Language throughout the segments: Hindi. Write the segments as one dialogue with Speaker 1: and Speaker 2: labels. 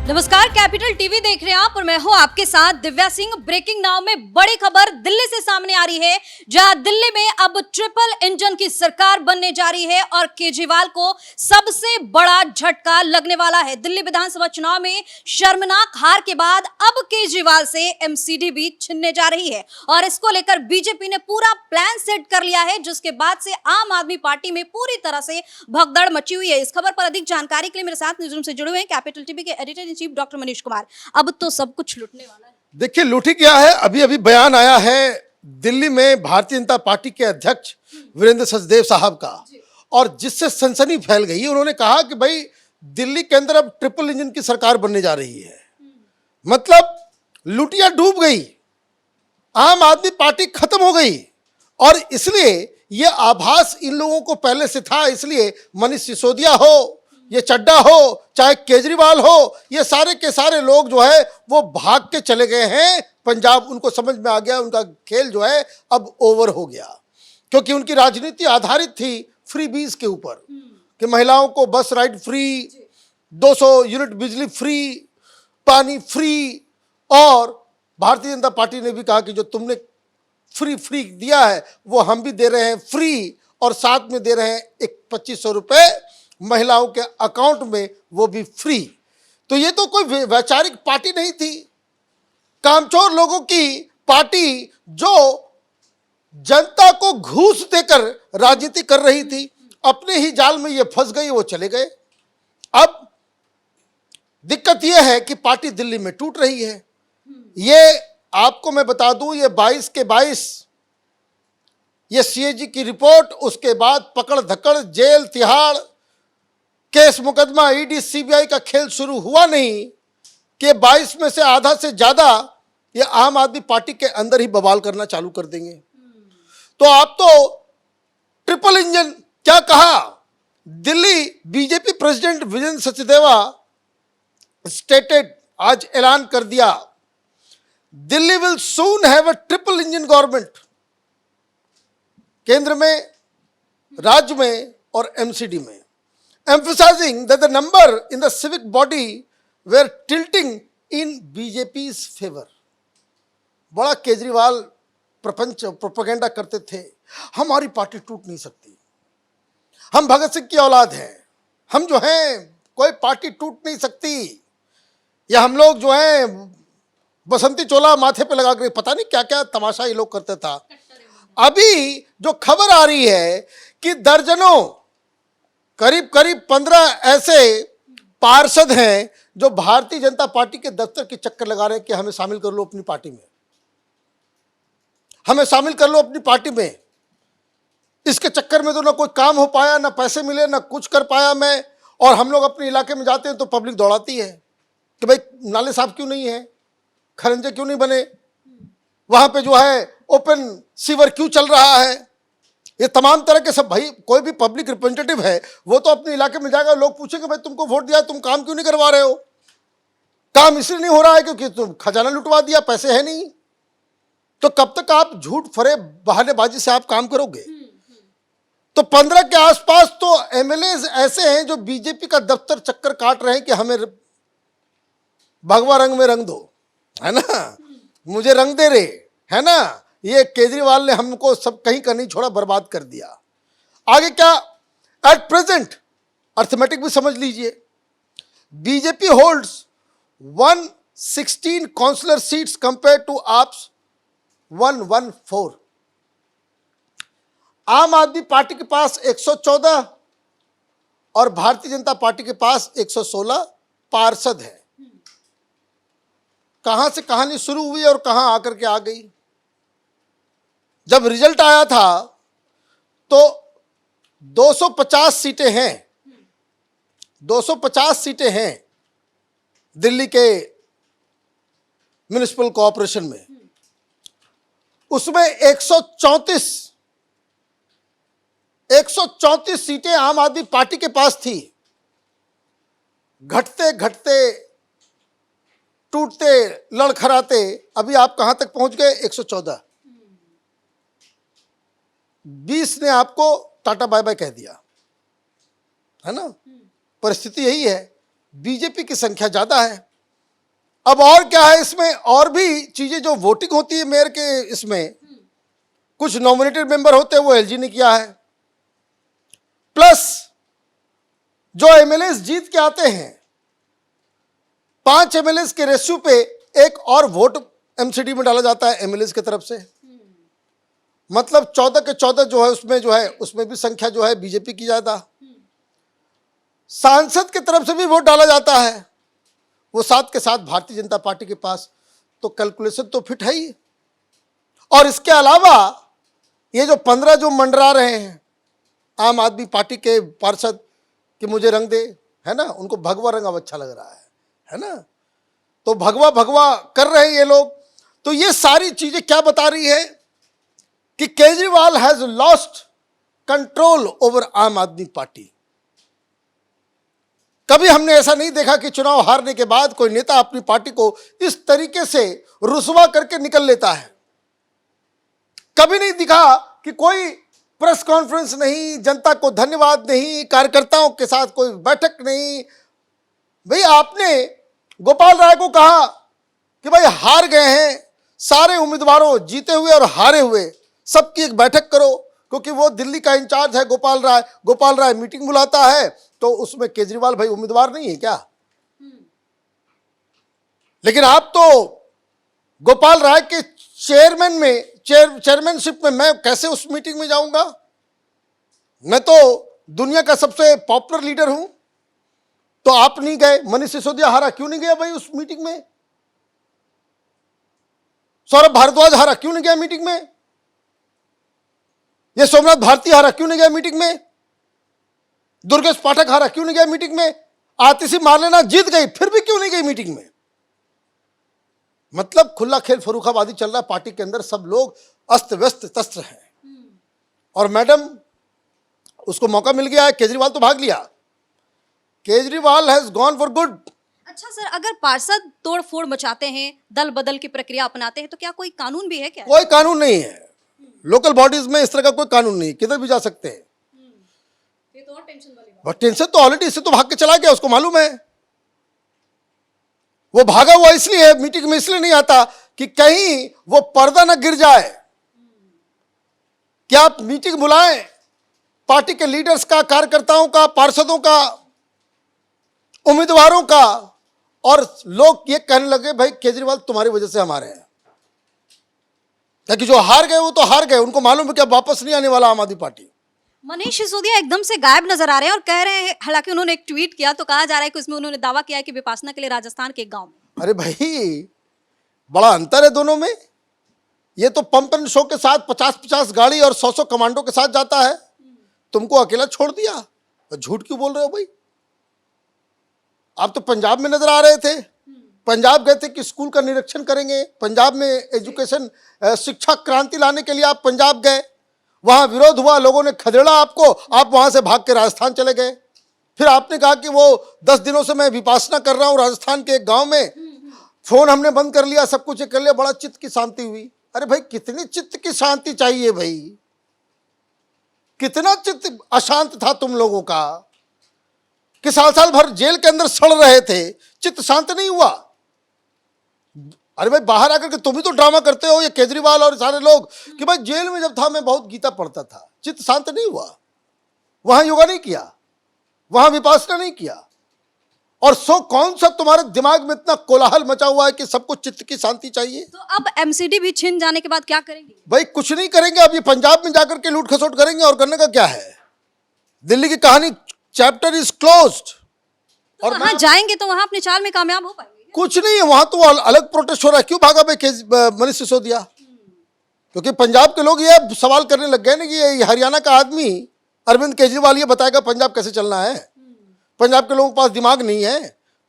Speaker 1: नमस्कार, कैपिटल टीवी देख रहे हैं आप और मैं हूं आपके साथ दिव्या सिंह। ब्रेकिंग नाउ में बड़ी खबर दिल्ली से सामने आ रही है, जहां दिल्ली में अब ट्रिपल इंजन की सरकार बनने जा रही है और केजरीवाल को सबसे बड़ा झटका लगने वाला है। दिल्ली विधानसभा चुनाव में शर्मनाक हार के बाद अब केजरीवाल से एमसीडी भी छिनने जा रही है और इसको लेकर बीजेपी ने पूरा प्लान सेट कर लिया है, जिसके बाद से आम आदमी पार्टी में पूरी तरह से भगदड़ मची हुई है। इस खबर पर अधिक जानकारी के लिए मेरे साथ न्यूज़रूम से जुड़े हुए हैं कैपिटल टीवी के editor chief doctor Manish Kumar. अब तो सब कुछ लुटने वाला है।
Speaker 2: देखिए, लूटी क्या है, अभी अभी बयान आया है दिल्ली में भारतीय जनता पार्टी के अध्यक्ष वीरेंद्र सचदेव साहब का, और जिससे सनसनी फैल गई। उन्होंने कहा कि भाई दिल्ली के अंदर अब ट्रिपल इंजन की सरकार बनने जा रही है। मतलब लुटिया डूब गई, आम आदमी पार्टी खत्म हो गई। और इसलिए यह आभास इन लोगों को पहले से था, इसलिए मनीष सिसोदिया हो, ये चड्डा हो, चाहे केजरीवाल हो, ये सारे के सारे लोग जो है वो भाग के चले गए हैं पंजाब। उनको समझ में आ गया उनका खेल जो है अब ओवर हो गया, क्योंकि उनकी राजनीति आधारित थी फ्री बीज के ऊपर कि महिलाओं को बस राइड फ्री, 200 यूनिट बिजली फ्री, पानी फ्री। और भारतीय जनता पार्टी ने भी कहा कि जो तुमने फ्री दिया है वो हम भी दे रहे हैं फ्री, और साथ में दे रहे हैं एक 2500 रुपये महिलाओं के अकाउंट में, वो भी फ्री। तो ये तो कोई वैचारिक पार्टी नहीं थी, कामचोर लोगों की पार्टी जो जनता को घूस देकर राजनीति कर रही थी। अपने ही जाल में ये फंस गई, वो चले गए। अब दिक्कत यह है कि पार्टी दिल्ली में टूट रही है। ये आपको मैं बता दूं, ये 22 के 22 ये सीएजी की रिपोर्ट, उसके बाद पकड़ धकड़, जेल तिहाड़, केस मुकदमा, ईडी सीबीआई का खेल शुरू हुआ नहीं कि 22 में से आधा से ज्यादा ये आम आदमी पार्टी के अंदर ही बवाल करना चालू कर देंगे। तो आप तो ट्रिपल इंजन क्या कहा, दिल्ली बीजेपी प्रेसिडेंट वीरेंद्र सचदेवा स्टेटेड, आज ऐलान कर दिया, Delhi will soon have a triple engine government. केंद्र में, राज्य में और एमसीडी में, emphasizing that the number in the civic body were tilting in BJP's favor। बड़ा केजरीवाल प्रपंच प्रोपेगेंडा करते थे, हमारी पार्टी टूट नहीं सकती, हम भगत सिंह की औलाद हैं, हम जो हैं कोई पार्टी टूट नहीं सकती, या हम लोग जो हैं बसंती चोला माथे पे लगा कर, पता नहीं क्या क्या तमाशा ये लोग करते था। अभी जो खबर आ रही है कि दर्जनों, करीब करीब 15 ऐसे पार्षद हैं जो भारतीय जनता पार्टी के दफ्तर के चक्कर लगा रहे हैं कि हमें शामिल कर लो अपनी पार्टी में, हमें शामिल कर लो अपनी पार्टी में। इसके चक्कर में तो ना कोई काम हो पाया, ना पैसे मिले, ना कुछ कर पाया मैं। और हम लोग अपने इलाके में जाते हैं तो पब्लिक दौड़ाती है कि भाई नाले साफ क्यों नहीं है, खरंजे क्यों नहीं बने, वहां पे जो है ओपन सीवर क्यों चल रहा है। ये तमाम तरह के सब, भाई कोई भी पब्लिक रिप्रेजेंटेटिव है वो तो अपने इलाके में जाएगा, लोग पूछेंगे भाई तुमको वोट दिया, तुम काम क्यों नहीं करवा रहे हो। काम इसलिए नहीं हो रहा है क्योंकि तुम खजाना लुटवा दिया, पैसे है नहीं। तो कब तक आप झूठ फरे बहानेबाजी से आप काम करोगे। तो 15 के आसपास तो एमएलए ऐसे हैं जो बीजेपी का दफ्तर चक्कर काट रहे हैं कि हमें भगवा रंग में रंग दो, है ना, मुझे रंग दे रहे, है ना। ये केजरीवाल ने हमको सब कहीं का नहीं छोड़ा, बर्बाद कर दिया। आगे क्या, एट प्रेजेंट अर्थमेटिक भी समझ लीजिए, BJP holds 116 councillor seats compare to AAP's 114। Aam आदमी पार्टी के पास 114 और भारतीय जनता पार्टी के पास 116 पार्षद है। कहां से कहानी शुरू हुई और कहां आकर के आ गई। जब रिजल्ट आया था तो 250 सीटें हैं, 250 सीटें हैं दिल्ली के म्युनिसिपल कॉर्पोरेशन में। उसमें 134 सीटें आम आदमी पार्टी के पास थी। घटते घटते, टूटते, लड़खड़ाते अभी आप कहां तक पहुंच गए, 114। 20 ने आपको टाटा बाय बाय कह दिया, है ना। परिस्थिति यही है, बीजेपी की संख्या ज्यादा है। अब और क्या है इसमें, और भी चीजें जो वोटिंग होती है मेयर के, इसमें कुछ नॉमिनेटेड मेंबर होते हैं वो एलजी ने किया है, प्लस जो एमएलए जीत के आते हैं 5 एमएलए के रेशियो पे एक और वोट एमसीडी में डाला जाता है एमएलए की तरफ से, मतलब 14 के 14 जो है उसमें भी संख्या जो है बीजेपी की ज्यादा। सांसद की तरफ से भी वोट डाला जाता है, वो 7 के 7 भारतीय जनता पार्टी के पास, तो कैलकुलेशन तो फिट है ही। और इसके अलावा ये जो 15 जो मंडरा रहे हैं आम आदमी पार्टी के पार्षद कि मुझे रंग दे, है ना, उनको भगवा रंग अब अच्छा लग रहा है ना, तो भगवा भगवा कर रहे हैं ये लोग। तो ये सारी चीजें क्या बता रही है कि Kejriwal has lost control over आम आदमी पार्टी। कभी हमने ऐसा नहीं देखा कि चुनाव हारने के बाद कोई नेता अपनी पार्टी को इस तरीके से रुसवा करके निकल लेता है। कभी नहीं दिखा कि कोई प्रेस कॉन्फ्रेंस नहीं, जनता को धन्यवाद नहीं, कार्यकर्ताओं के साथ कोई बैठक नहीं। भाई आपने गोपाल राय को कहा कि भाई हार गए हैं, सारे उम्मीदवारों जीते हुए और हारे हुए सबकी एक बैठक करो, क्योंकि वो दिल्ली का इंचार्ज है गोपाल राय मीटिंग बुलाता है, तो उसमें केजरीवाल भाई उम्मीदवार नहीं है क्या? लेकिन आप तो गोपाल राय के चेयरमैनशिप में मैं कैसे उस मीटिंग में जाऊंगा? मैं तो दुनिया का सबसे पॉपुलर लीडर हूं, तो आप नहीं गए। मनीष सिसोदिया हारा, क्यों नहीं गया भाई उस मीटिंग में? सौरभ भारद्वाज हारा, क्यों नहीं गया मीटिंग में? ये सोमनाथ भारती हारा, क्यों नहीं गया मीटिंग में? दुर्गेश पाठक हारा, क्यों नहीं गया मीटिंग में? आतिशी मार्लेना जीत गई, फिर भी क्यों नहीं गई मीटिंग में? मतलब खुला खेल फरूखाबादी चल रहा है पार्टी के अंदर, सब लोग अस्त व्यस्त तस्त्र हैं। और मैडम उसको मौका मिल गया है, केजरीवाल तो भाग लिया। Kejriwal has gone for good.
Speaker 1: अच्छा सर, अगर पार्षद तोड़ फोड़ मचाते हैं, दल बदल की प्रक्रिया अपनाते हैं, तो क्या कोई कानून भी है क्या?
Speaker 2: कोई कानून नहीं है, लोकल बॉडीज में इस तरह का कोई कानून नहीं, किधर भी जा सकते हैं।
Speaker 1: ये तो और टेंशन वाली बात।
Speaker 2: बट टेंशन तो ऑलरेडी, इससे तो भाग के चला गया, उसको मालूम है। वो भागा हुआ इसलिए है, मीटिंग में इसलिए नहीं आता कि कहीं वो पर्दा ना गिर जाए। क्या आप मीटिंग बुलाएं पार्टी के लीडर्स का, कार्यकर्ताओं का, पार्षदों का, उम्मीदवारों का, और लोग ये कहने लगे भाई केजरीवाल तुम्हारी वजह से हमारे हैं, ताकि जो हार गए वो तो हार गए, उनको मालूम है कि अब वापस नहीं आने वाला आम आदमी पार्टी।
Speaker 1: मनीष सिसोदिया एकदम से गायब नजर आ रहे हैं और कह रहे हैं, हालांकि उन्होंने एक ट्वीट किया तो कहा जा रहा है कि उसमें उन्होंने दावा किया है कि विपासना के लिए राजस्थान के एक गांव में।
Speaker 2: अरे भाई बड़ा अंतर है दोनों में। ये तो पंप एंड शो के साथ 50-50 गाड़ी और 100 कमांडो के साथ जाता है, तुमको अकेला छोड़ दिया। तो झूठ क्यों बोल रहे हो भाई? आप तो पंजाब में नजर आ रहे थे, पंजाब गए थे कि स्कूल का निरीक्षण करेंगे, पंजाब में एजुकेशन शिक्षा क्रांति लाने के लिए आप पंजाब गए, वहां विरोध हुआ, लोगों ने खदेड़ा आपको, आप वहां से भाग के राजस्थान चले गए। फिर आपने कहा कि वो 10 दिनों से मैं विपासना कर रहा हूं राजस्थान के एक गांव में, फोन हमने बंद कर लिया, सब कुछ कर लिया, बड़ा चित्त की शांति हुई। अरे भाई कितनी चित्त की शांति चाहिए भाई? कितना चित्त अशांत था तुम लोगों का कि साल भर जेल के अंदर सड़ रहे थे, चित्त शांत नहीं हुआ। अरे भाई बाहर आकर के तुम ही तो ड्रामा करते हो, ये केजरीवाल और सारे लोग, कि भाई जेल में जब था मैं बहुत गीता पढ़ता था, चित्त शांत नहीं हुआ, वहां योगा नहीं किया, वहां विपासना नहीं किया। और सो कौन सा तुम्हारे दिमाग में इतना कोलाहल मचा हुआ है कि सबको चित्त की शांति चाहिए?
Speaker 1: तो अब एमसीडी भी छिन जाने के बाद क्या करेंगे?
Speaker 2: भाई कुछ नहीं करेंगे, अब ये पंजाब में जाकर के लूट खसोट करेंगे, और करने का क्या है? दिल्ली की कहानी चैप्टर इज क्लोज्ड।
Speaker 1: तो और वहां जाएंगे तो वहां अपने चाल में कामयाब हो पाएंगे?
Speaker 2: कुछ नहीं है, वहां तो अलग प्रोटेस्ट हो रहा है। क्यों भागा भाई मनीष सिसोदिया? क्योंकि पंजाब के लोग ये सवाल करने लग गए ना कि ये हरियाणा का आदमी अरविंद केजरीवाल ये बताएगा पंजाब कैसे चलना है। पंजाब के लोगों के पास दिमाग नहीं है,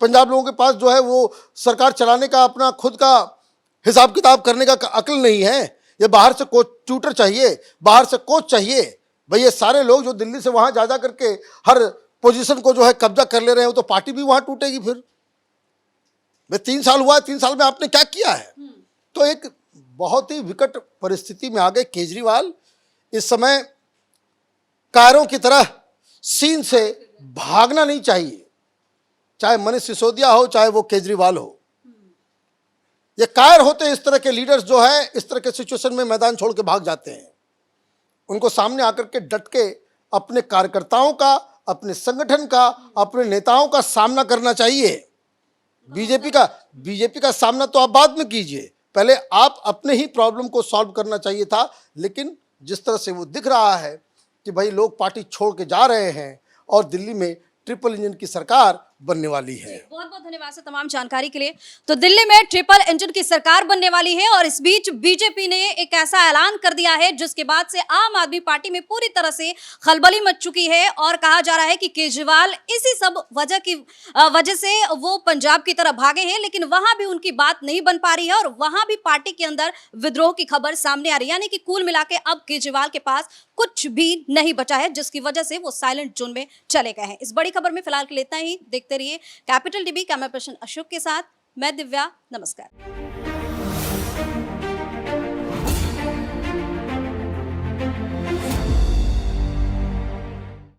Speaker 2: पंजाब लोगों के पास जो है वो सरकार चलाने का अपना खुद का हिसाब किताब करने का अक्ल नहीं है। ये बाहर से कोच ट्यूटर चाहिए, बाहर से कोच चाहिए। भाई ये सारे लोग जो दिल्ली से वहां जा करके हर पोजीशन को जो है कब्जा कर ले रहे हैं, तो पार्टी भी वहां टूटेगी। फिर भाई 3 साल हुआ है, 3 साल में आपने क्या किया है? तो एक बहुत ही विकट परिस्थिति में आ गए केजरीवाल। इस समय कायरों की तरह सीन से भागना नहीं चाहिए, चाहे मनीष सिसोदिया हो चाहे वो केजरीवाल हो। ये कायर होते इस तरह के लीडर्स जो है इस तरह के सिचुएशन में मैदान छोड़ के भाग जाते हैं। उनको सामने आकर के डट के अपने कार्यकर्ताओं का, अपने संगठन का, अपने नेताओं का सामना करना चाहिए। बीजेपी का सामना तो आप बाद में कीजिए, पहले आप अपने ही प्रॉब्लम को सॉल्व करना चाहिए था। लेकिन जिस तरह से वो दिख रहा है कि भाई लोग पार्टी छोड़ के जा रहे हैं और दिल्ली में ट्रिपल इंजन की सरकार बनने वाली है।
Speaker 1: बहुत बहुत धन्यवाद सर तमाम जानकारी के लिए। तो दिल्ली में ट्रिपल इंजन की सरकार बनने वाली है और इस बीच बीजेपी ने एक ऐसा ऐलान कर दिया है जिसके बाद से आम आदमी पार्टी में पूरी तरह से खलबली मच चुकी है और कहा जा रहा है कि केजरीवाल इसी सब वजह से वो पंजाब की तरफ भागे हैं, लेकिन वहां भी उनकी बात नहीं बन पा रही है और वहां भी पार्टी के अंदर विद्रोह की खबर सामने आ रही है। यानी कि कुल मिला के अब केजरीवाल के पास कुछ भी नहीं बचा है, जिसकी वजह से वो साइलेंट जोन में चले गए हैं। इस बड़ी खबर में फिलहाल के लिए इतना ही। देखते रहिए capital TV. Camera person Ashok के साथ मैं दिव्या। नमस्कार।